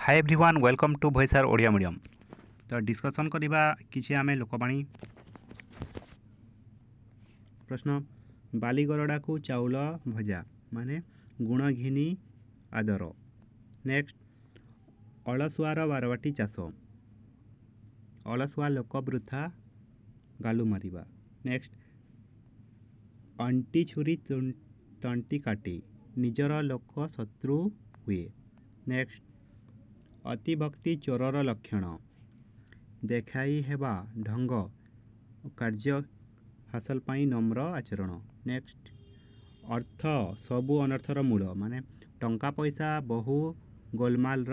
Hi everyone welcome to voicer Odia medium. तो discussion करवा किसी आम लोकवाणी प्रश्न बालीगरड़ा को चाउल भजा माने गुण घिनी आदर। नेक्स्ट अलसुआर बारवाटी चाष अलसुआ लोक वृथा गालु मारिबा। नेक्स्ट अंटी छुरी तंटी काटे निजर लोक शत्रु हुए। नेक्स्ट अतिभक्ति चोरर लक्षण देखाई हेबा ढंग कार्य हासिल पाई नम्र आचरण। नेक्स्ट अर्थ सबु अनर्थर मूल माने टंका पैसा बहु गोलमाल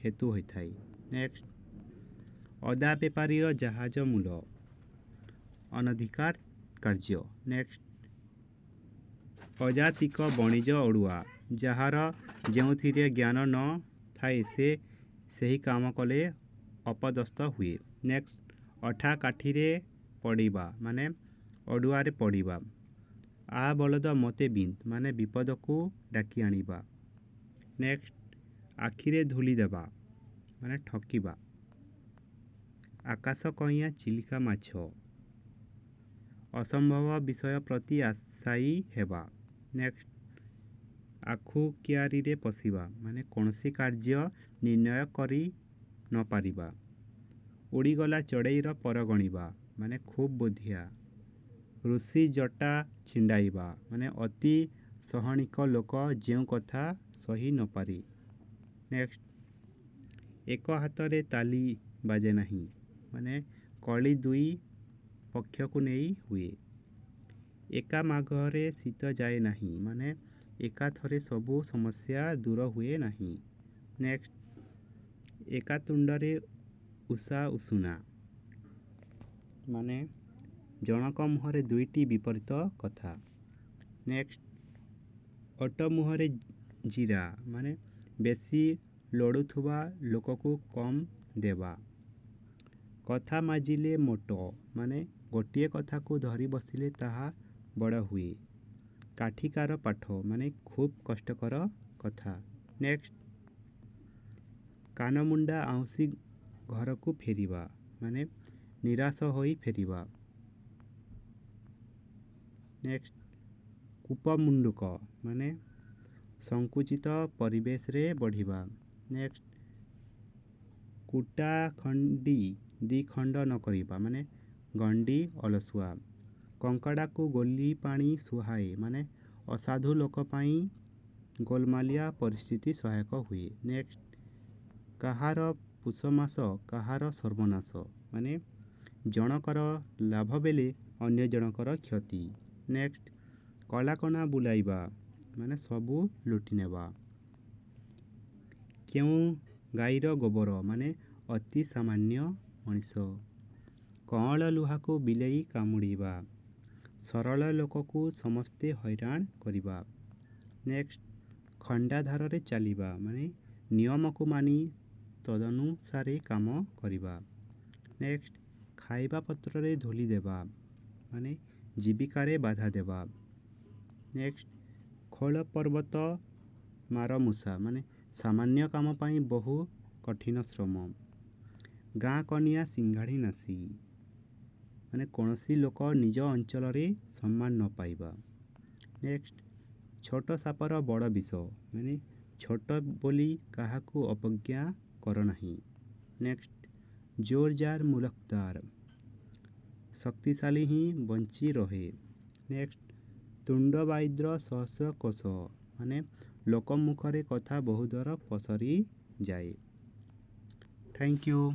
हेतु होता है। नेक्स्ट अदा बेपारी जहाज मूल अनधिकार कार्य। नेक्स्ट अजातिक बणिज अड़ुआ जार जो ज्ञान न थाए से सही काम कले अपदस्थ हुए। नेक्स्ट अठा काठी पड़ीबा माने अड़ुआरे पड़ीबा। आ बलद मते बिंद माने विपद को डाकी आनिबा। नेक्स्ट आखिरे धूली देबा माने ठकीबा। आकाश कइया चिलिका माछ असंभव विषय प्रति आशायी हेबा। नेक्स्ट आखु कियारी रे पशिबा माने कौनसी कार्य निर्णय करी न पारिबा। उड़ीगला चढ़ईर पर गणिबा माने खूब बुद्धिया। ऋषि जटा छिंडाइबा माने अति सहनिक लोक जो कथा सही न पारी। नेक्स्ट एक हाथ रे ताली बाजे नहीं माने कली दुई पक्ष को नहीं हुए। एका माघरे शीत जाए नहीं माने एका थरे सबु समस्या दूर हुए नहीं। नेक्स्ट एका तुंडरे उषा उषुना माने जनक मुहरे दुईटी विपरीत कथा। नेक्स्ट अट मुहरे जीरा माने बेसी लड़ुथुबा लोक को कम देवा। कथा माजिले मोट माने गोटे कथा को धरी बसिले ताहा बड़ हुए। काठिकार पाठ माने खूब कष्टकर कथा। नेक्स्ट कानमुंडा आउसी घर को फेरिबा माने निराश होई फेरिबा। नेक्स्ट कूपमुंडुक माने संकुचित परिवेश रे बढ़िबा। नेक्स्ट कुटा खंडी दी खंड न करिबा माने गंडी अलसुआ। कंकड़ा को गोली पानी सुहाए माने असाधु लोक पाई गोलमालिया परिस्थिति सहायक हुए। नेक्स्ट कहार पुषमास कहार सर्वनाश माने जनकर लाभ बेले अन्य जनकर क्षति। नेक्स्ट कलाकना बुलाइबा माने सबू लुटि नेबा। क्यों गाईर गोबर माने अति सामान्य मनीष। कअल लुहा को बिलेई कामुड़ीबा सरल लोक को समस्ते हैरान करिबा। नेक्स्ट खंडाधार रे चलीबा माने नियम को मानी तदनुसारे काम करिबा। नेक्स्ट खाइबा पत्र रे धूली देबा माने जीविका बाधा देबा। नेक्स्ट खोल पर्वत मार मूषा माने सामान्य काम पाई बहु कठिन श्रम। गाँ कनिया सिंघाड़ी नासी माने कौनसी लोक निज अंचल रे सम्मान न पाइबा। नेक्स्ट छोट सापर बड़ विष माने छोट बोली काहाकू अपज्ञा कर नहीं। नेक्स्ट जोर जार मुलकदार शक्तिशाली ही बंची रहे। नेक्स्ट तुंड बाइद्र सहस्र कोश माने लोक मुखरे कथा बहुदर पसरी जाए। Thank you.